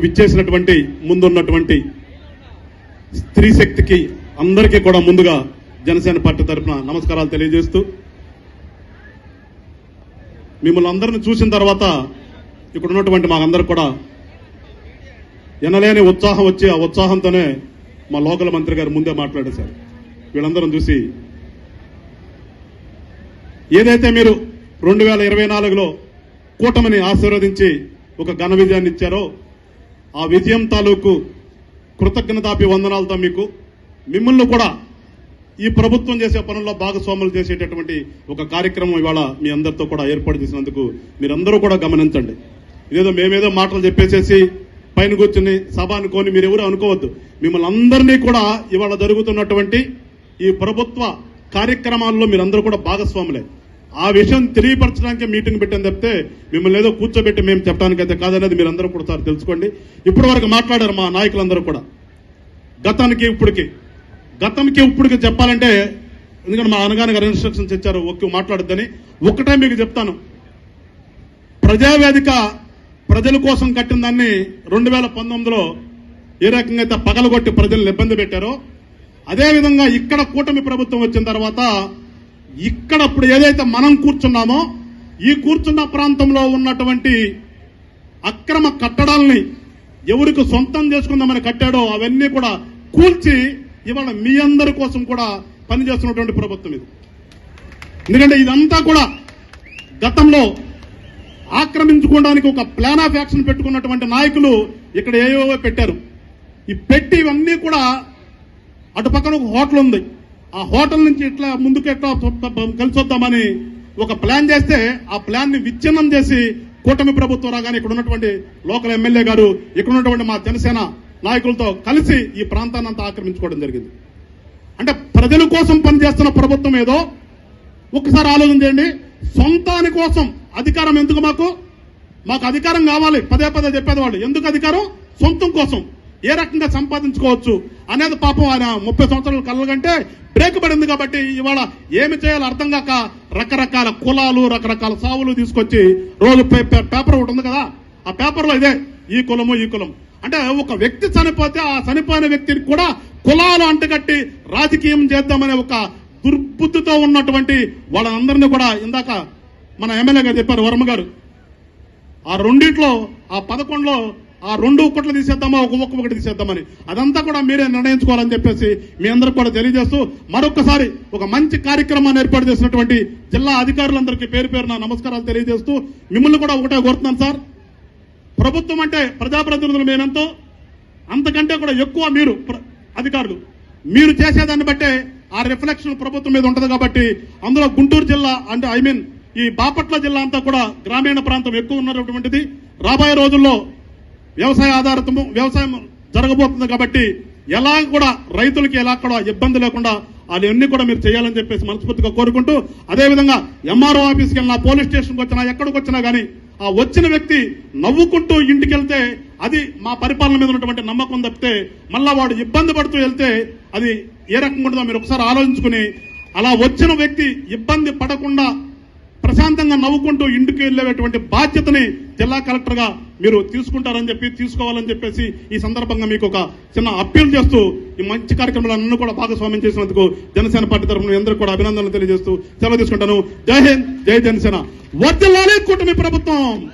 విచ్చేసినటువంటి ముందున్నటువంటి స్త్రీ శక్తికి అందరికీ కూడా ముందుగా జనసేన పార్టీ తరఫున నమస్కారాలు తెలియజేస్తూ, మిమ్మల్ని అందరిని చూసిన తర్వాత ఇక్కడ ఉన్నటువంటి మాకందరికి కూడా ఎనలేని ఉత్సాహం వచ్చి ఆ ఉత్సాహంతోనే మా లోకల్ మంత్రి గారు ముందే మాట్లాడేశారు. వీళ్ళందరం చూసి ఏదైతే మీరు 2024లో కూటమిని ఆశీర్వదించి ఒక ఘన విజయాన్ని ఇచ్చారో ఆ విజయం తాలూకు కృతజ్ఞతాపి వందనాలతో మిమ్మల్ని కూడా ఈ ప్రభుత్వం చేసే పనుల్లో భాగస్వాములు చేసేటటువంటి ఒక కార్యక్రమం ఇవాళ మీ అందరితో కూడా ఏర్పాటు చేసినందుకు మీరందరూ కూడా గమనించండి. ఇదేదో మేమేదో మాటలు చెప్పేసేసి పైన కూర్చుని సభ అనుకోని మీరెవరూ అనుకోవద్దు. మిమ్మల్ని అందరినీ కూడా ఇవాళ జరుగుతున్నటువంటి ఈ ప్రభుత్వ కార్యక్రమాల్లో మీరందరూ కూడా భాగస్వాములే. ఆ విషయం తెలియపరచడానికి మీటింగ్ పెట్టని చెప్తే మిమ్మల్ని ఏదో కూర్చోబెట్టి మేము చెప్పడానికైతే కాదనేది మీరందరూ కూడా సార్ తెలుసుకోండి. ఇప్పటి వరకు మాట్లాడారు మా నాయకులందరూ కూడా. గతానికి ఇప్పటికి చెప్పాలంటే, ఎందుకంటే మా అనగానే గారు ఇన్స్ట్రక్షన్స్ ఇచ్చారు ఒక్క మాట్లాడద్దని. ఒక్కటే మీకు చెప్తాను, ప్రజావేదిక ప్రజల కోసం కట్టిన దాన్ని 2019లో ఏ రకంగా అయితే పగలగొట్టి ప్రజలను ఇబ్బంది పెట్టారో, అదేవిధంగా ఇక్కడ కూటమి ప్రభుత్వం వచ్చిన తర్వాత ఇక్కడ ఇప్పుడు ఏదైతే మనం కూర్చున్నామో ఈ కూర్చున్న ప్రాంతంలో ఉన్నటువంటి అక్రమ కట్టడాలని ఎవరికి సొంతం చేసుకుందామని కట్టాడో అవన్నీ కూడా కూల్చి ఇవాళ మీ అందరి కోసం కూడా పనిచేస్తున్నటువంటి ప్రభుత్వం ఇది. ఎందుకంటే ఇదంతా కూడా గతంలో ఆక్రమించుకోవడానికి ఒక ప్లాన్ ఆఫ్ యాక్షన్ పెట్టుకున్నటువంటి నాయకులు ఇక్కడ ఏవో పెట్టారు. ఈ పెట్టి ఇవన్నీ కూడా అటు పక్కన ఒక హోటల్ ఉంది. ఆ హోటల్ నుంచి ఇట్లా ముందుకు ఎట్లా కలిసి వద్దామని ఒక ప్లాన్ చేస్తే ఆ ప్లాన్ ని విచ్ఛిన్నం చేసి కూటమి ప్రభుత్వం రాగానే ఇక్కడ ఉన్నటువంటి లోకల్ ఎమ్మెల్యే గారు ఇక్కడ ఉన్నటువంటి మా జనసేన నాయకులతో కలిసి ఈ ప్రాంతాన్ని అంతా ఆక్రమించుకోవడం జరిగింది. అంటే ప్రజల కోసం పనిచేస్తున్న ప్రభుత్వం ఏదో ఒక్కసారి ఆలోచన చేయండి. సొంతాని కోసం అధికారం ఎందుకు? మాకు అధికారం కావాలి పదే చెప్పేది వాళ్ళు. ఎందుకు అధికారం? సొంతం కోసం ఏ రకంగా సంపాదించుకోవచ్చు అనేది పాపం ఆయన 30 సంవత్సరాల కళ్ళకంటే బ్రేక్ పడింది. కాబట్టి ఇవాళ ఏమి చేయాలో అర్థం కాక రకరకాల కులాలు రకరకాల సావులు తీసుకొచ్చి రోజు పేపర్ ఒకటి ఉంది కదా, ఆ పేపర్లో ఇదే ఈ కులము ఈ కులం అంటే ఒక వ్యక్తి చనిపోతే ఆ చనిపోయిన వ్యక్తిని కూడా కులాలు అంటగట్టి రాజకీయం చేద్దామనే ఒక దుర్బుద్ధితో ఉన్నటువంటి వాళ్ళందరినీ కూడా ఇందాక మన ఎమ్మెల్యే గారు చెప్పారు, వర్మ గారు, ఆ రెండిట్లో ఆ 11లో ఆ 2 ఒక్కట్లు తీసేద్దామా ఒకటి తీసేద్దామని అదంతా కూడా మీరే నిర్ణయించుకోవాలని చెప్పేసి మీ అందరికి కూడా తెలియజేస్తూ మరొకసారి ఒక మంచి కార్యక్రమాన్ని ఏర్పాటు చేసినటువంటి జిల్లా అధికారులందరికీ పేరు పేరున నమస్కారాలు తెలియజేస్తూ మిమ్మల్ని కూడా ఒకటే కోరుతున్నాను సార్, ప్రభుత్వం అంటే ప్రజాప్రతినిధులు మేమెంతో అంతకంటే కూడా ఎక్కువ మీరు అధికారులు మీరు చేసేదాన్ని బట్టే ఆ రిఫ్లెక్షన్ ప్రభుత్వం మీద ఉంటుంది. కాబట్టి అందులో గుంటూరు జిల్లా అంటే ఈ బాపట్ల జిల్లా అంతా కూడా గ్రామీణ ప్రాంతం ఎక్కువ ఉన్నటువంటిది. రాబోయే రోజుల్లో వ్యవసాయం జరగబోతుంది. కాబట్టి ఎలా కూడా రైతులకి ఎలా కూడా ఇబ్బంది లేకుండా అవన్నీ కూడా మీరు చేయాలని చెప్పేసి మనస్ఫూర్తిగా కోరుకుంటూ, అదేవిధంగా ఎంఆర్ఓ ఆఫీస్కి వెళ్ళినా పోలీస్ స్టేషన్కి వచ్చినా ఎక్కడికి వచ్చినా కానీ ఆ వచ్చిన వ్యక్తి నవ్వుకుంటూ ఇంటికి వెళ్తే అది మా పరిపాలన మీద ఉన్నటువంటి నమ్మకం తప్పితే మళ్ళా వాడు ఇబ్బంది పడుతూ వెళ్తే అది ఏ రకంగా ఉంటుందో మీరు ఒకసారి ఆలోచించుకుని అలా వచ్చిన వ్యక్తి ఇబ్బంది పడకుండా ప్రశాంతంగా నవ్వుకుంటూ ఇంటికి వెళ్ళేటువంటి బాధ్యతని జిల్లా కలెక్టర్ గా మీరు తీసుకోవాలని చెప్పేసి ఈ సందర్భంగా మీకు ఒక చిన్న అప్పీల్ చేస్తూ ఈ మంచి కార్యక్రమాలు అన్నీ కూడా భాగస్వామ్యం చేసినందుకు జనసేన పార్టీ తరఫున అందరూ కూడా అభినందనలు తెలియజేస్తూ సెలవు తీసుకుంటాను. జై హింద్, జై జనసేన. వర్ధిల్లాలి కూటమి ప్రభుత్వం.